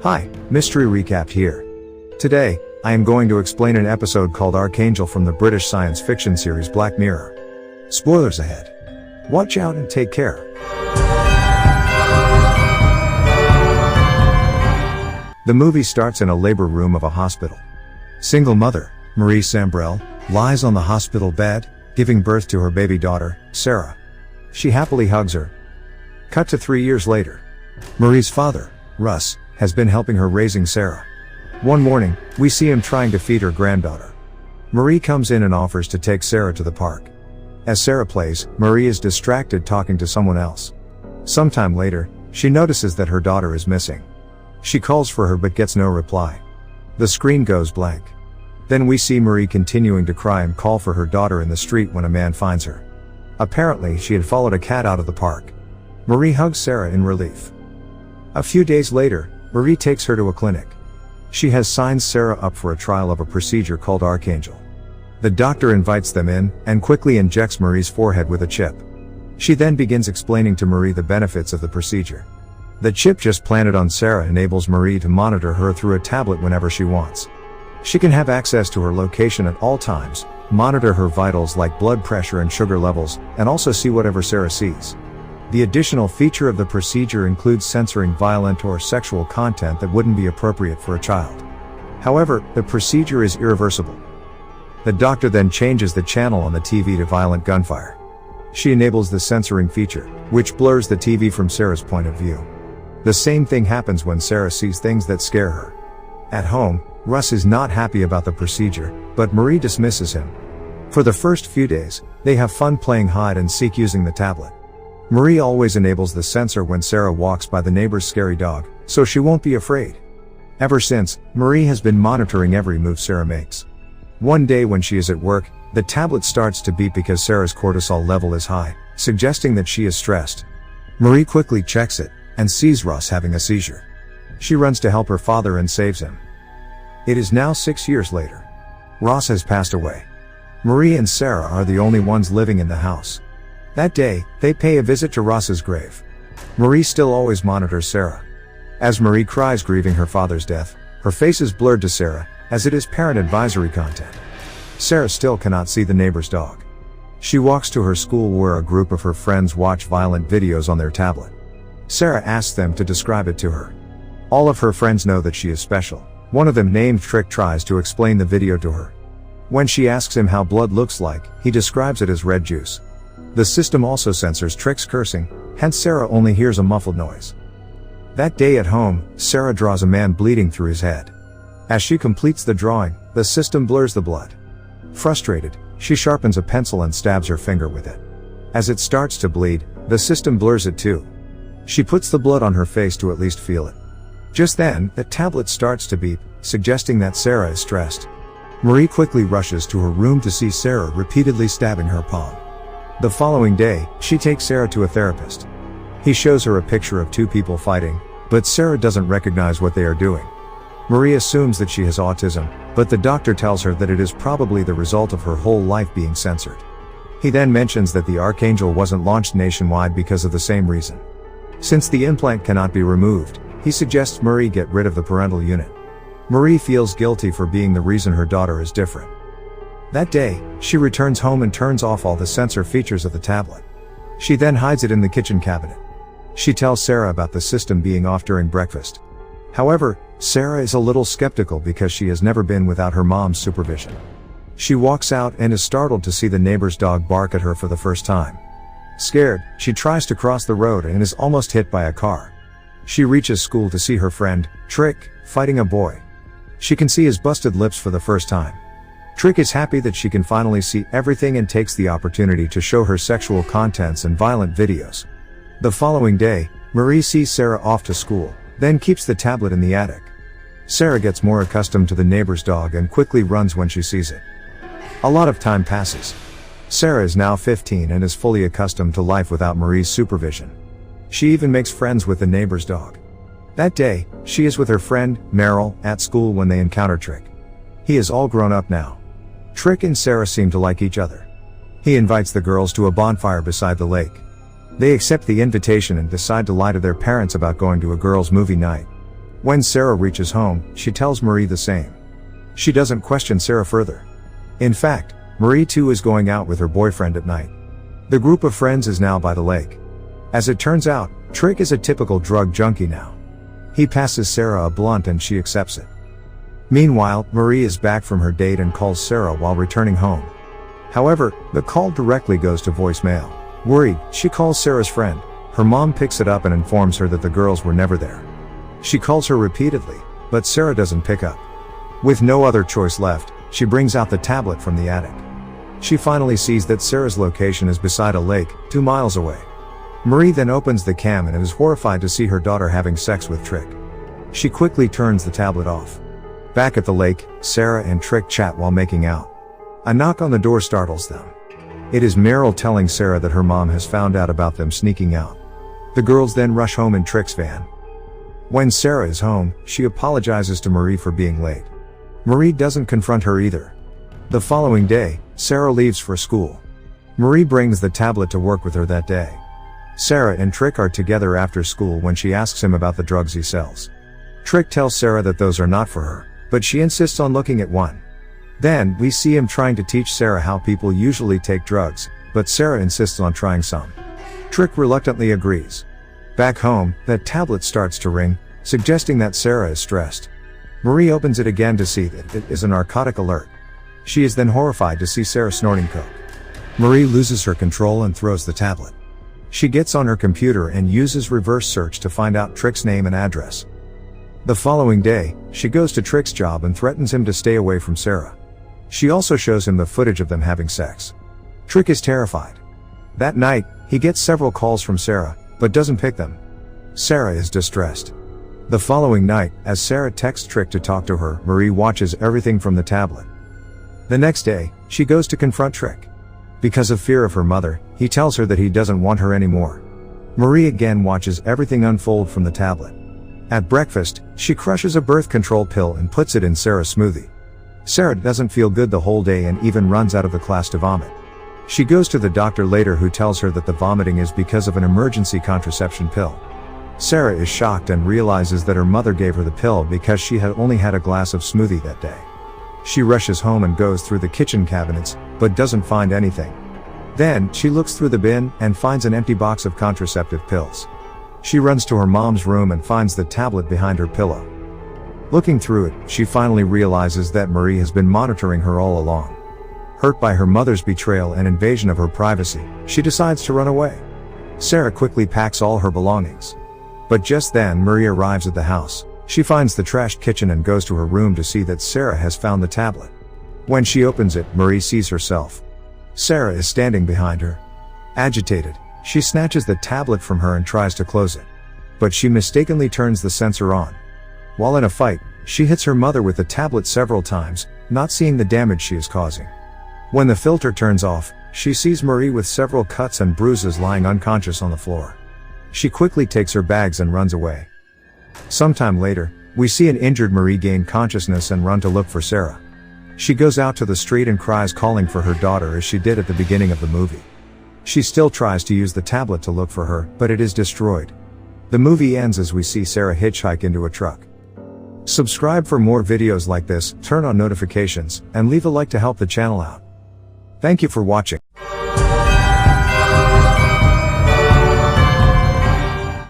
Hi, Mystery Recap here. Today, I am going to explain an episode called Arkanjel from the British science fiction series Black Mirror. Spoilers ahead. Watch out and take care. The movie starts in a labor room of a hospital. Single mother, Marie Sambrel, lies on the hospital bed, giving birth to her baby daughter, Sarah. She happily hugs her. Cut to 3 years later. Marie's father, Russ, has been helping her raising Sarah. One morning, we see him trying to feed her granddaughter. Marie comes in and offers to take Sarah to the park. As Sarah plays, Marie is distracted talking to someone else. Sometime later, she notices that her daughter is missing. She calls for her but gets no reply. The screen goes blank. Then we see Marie continuing to cry and call for her daughter in the street when a man finds her. Apparently, she had followed a cat out of the park. Marie hugs Sarah in relief. A few days later, Marie takes her to a clinic. She has signed Sarah up for a trial of a procedure called Arkanjel. The doctor invites them in, and quickly injects Marie's forehead with a chip. She then begins explaining to Marie the benefits of the procedure. The chip just planted on Sarah enables Marie to monitor her through a tablet whenever she wants. She can have access to her location at all times, monitor her vitals like blood pressure and sugar levels, and also see whatever Sarah sees. The additional feature of the procedure includes censoring violent or sexual content that wouldn't be appropriate for a child. However, the procedure is irreversible. The doctor then changes the channel on the TV to violent gunfire. She enables the censoring feature, which blurs the TV from Sarah's point of view. The same thing happens when Sarah sees things that scare her. At home, Russ is not happy about the procedure, but Marie dismisses him. For the first few days, they have fun playing hide and seek using the tablet. Marie always enables the censor when Sarah walks by the neighbor's scary dog, so she won't be afraid. Ever since, Marie has been monitoring every move Sarah makes. One day when she is at work, the tablet starts to beep because Sarah's cortisol level is high, suggesting that she is stressed. Marie quickly checks it, and sees Russ having a seizure. She runs to help her father and saves him. It is now 6 years later. Ross has passed away. Marie and Sarah are the only ones living in the house. That day, they pay a visit to Ross's grave. Marie still always monitors Sarah. As Marie cries grieving her father's death, her face is blurred to Sarah, as it is parent advisory content. Sarah still cannot see the neighbor's dog. She walks to her school where a group of her friends watch violent videos on their tablet. Sarah asks them to describe it to her. All of her friends know that she is special. One of them, named Trick, tries to explain the video to her. When she asks him how blood looks like, he describes it as red juice. The system also censors Trick's cursing, hence Sarah only hears a muffled noise. That day at home, Sarah draws a man bleeding through his head. As she completes the drawing, the system blurs the blood. Frustrated, she sharpens a pencil and stabs her finger with it. As it starts to bleed, the system blurs it too. She puts the blood on her face to at least feel it. Just then, the tablet starts to beep, suggesting that Sarah is stressed. Marie quickly rushes to her room to see Sarah repeatedly stabbing her palm. The following day, she takes Sarah to a therapist. He shows her a picture of two people fighting, but Sarah doesn't recognize what they are doing. Marie assumes that she has autism, but the doctor tells her that it is probably the result of her whole life being censored. He then mentions that the Arkanjel wasn't launched nationwide because of the same reason. Since the implant cannot be removed, he suggests Marie get rid of the parental unit. Marie feels guilty for being the reason her daughter is different. That day, she returns home and turns off all the censor features of the tablet. She then hides it in the kitchen cabinet. She tells Sarah about the system being off during breakfast. However, Sarah is a little skeptical because she has never been without her mom's supervision. She walks out and is startled to see the neighbor's dog bark at her for the first time. Scared, she tries to cross the road and is almost hit by a car. She reaches school to see her friend, Trick, fighting a boy. She can see his busted lips for the first time. Trick is happy that she can finally see everything and takes the opportunity to show her sexual contents and violent videos. The following day, Marie sees Sarah off to school, then keeps the tablet in the attic. Sarah gets more accustomed to the neighbor's dog and quickly runs when she sees it. A lot of time passes. Sarah is now 15 and is fully accustomed to life without Marie's supervision. She even makes friends with the neighbor's dog. That day, she is with her friend, Meryl, at school when they encounter Trick. He is all grown up now. Trick and Sarah seem to like each other. He invites the girls to a bonfire beside the lake. They accept the invitation and decide to lie to their parents about going to a girls' movie night. When Sarah reaches home, she tells Marie the same. She doesn't question Sarah further. In fact, Marie too is going out with her boyfriend at night. The group of friends is now by the lake. As it turns out, Trick is a typical drug junkie now. He passes Sarah a blunt and she accepts it. Meanwhile, Marie is back from her date and calls Sarah while returning home. However, the call directly goes to voicemail. Worried, she calls Sarah's friend. Her mom picks it up and informs her that the girls were never there. She calls her repeatedly, but Sarah doesn't pick up. With no other choice left, she brings out the tablet from the attic. She finally sees that Sarah's location is beside a lake, 2 miles away. Marie then opens the cam and is horrified to see her daughter having sex with Trick. She quickly turns the tablet off. Back at the lake, Sarah and Trick chat while making out. A knock on the door startles them. It is Meryl telling Sarah that her mom has found out about them sneaking out. The girls then rush home in Trick's van. When Sarah is home, she apologizes to Marie for being late. Marie doesn't confront her either. The following day, Sarah leaves for school. Marie brings the tablet to work with her that day. Sarah and Trick are together after school when she asks him about the drugs he sells. Trick tells Sarah that those are not for her, but she insists on looking at one. Then, we see him trying to teach Sarah how people usually take drugs, but Sarah insists on trying some. Trick reluctantly agrees. Back home, that tablet starts to ring, suggesting that Sarah is stressed. Marie opens it again to see that it is a narcotic alert. She is then horrified to see Sarah snorting coke. Marie loses her control and throws the tablet. She gets on her computer and uses reverse search to find out Trick's name and address. The following day, she goes to Trick's job and threatens him to stay away from Sarah. She also shows him the footage of them having sex. Trick is terrified. That night, he gets several calls from Sarah, but doesn't pick them. Sarah is distressed. The following night, as Sarah texts Trick to talk to her, Marie watches everything from the tablet. The next day, she goes to confront Trick. Because of fear of her mother, he tells her that he doesn't want her anymore. Marie again watches everything unfold from the tablet. At breakfast, she crushes a birth control pill and puts it in Sarah's smoothie. Sarah doesn't feel good the whole day and even runs out of the class to vomit. She goes to the doctor later, who tells her that the vomiting is because of an emergency contraception pill. Sarah is shocked and realizes that her mother gave her the pill because she had only had a glass of smoothie that day. She rushes home and goes through the kitchen cabinets, but doesn't find anything. Then, she looks through the bin and finds an empty box of contraceptive pills. She runs to her mom's room and finds the tablet behind her pillow. Looking through it, she finally realizes that Marie has been monitoring her all along. Hurt by her mother's betrayal and invasion of her privacy, she decides to run away. Sarah quickly packs all her belongings. But just then, Marie arrives at the house. She finds the trashed kitchen and goes to her room to see that Sarah has found the tablet. When she opens it, Marie sees herself. Sarah is standing behind her. Agitated, she snatches the tablet from her and tries to close it. But she mistakenly turns the censor on. While in a fight, she hits her mother with the tablet several times, not seeing the damage she is causing. When the filter turns off, she sees Marie with several cuts and bruises lying unconscious on the floor. She quickly takes her bags and runs away. Sometime later, we see an injured Marie gain consciousness and run to look for Sarah. She goes out to the street and cries, calling for her daughter as she did at the beginning of the movie. She still tries to use the tablet to look for her, but it is destroyed. The movie ends as we see Sarah hitchhike into a truck. Subscribe for more videos like this, turn on notifications, and leave a like to help the channel out. Thank you for watching.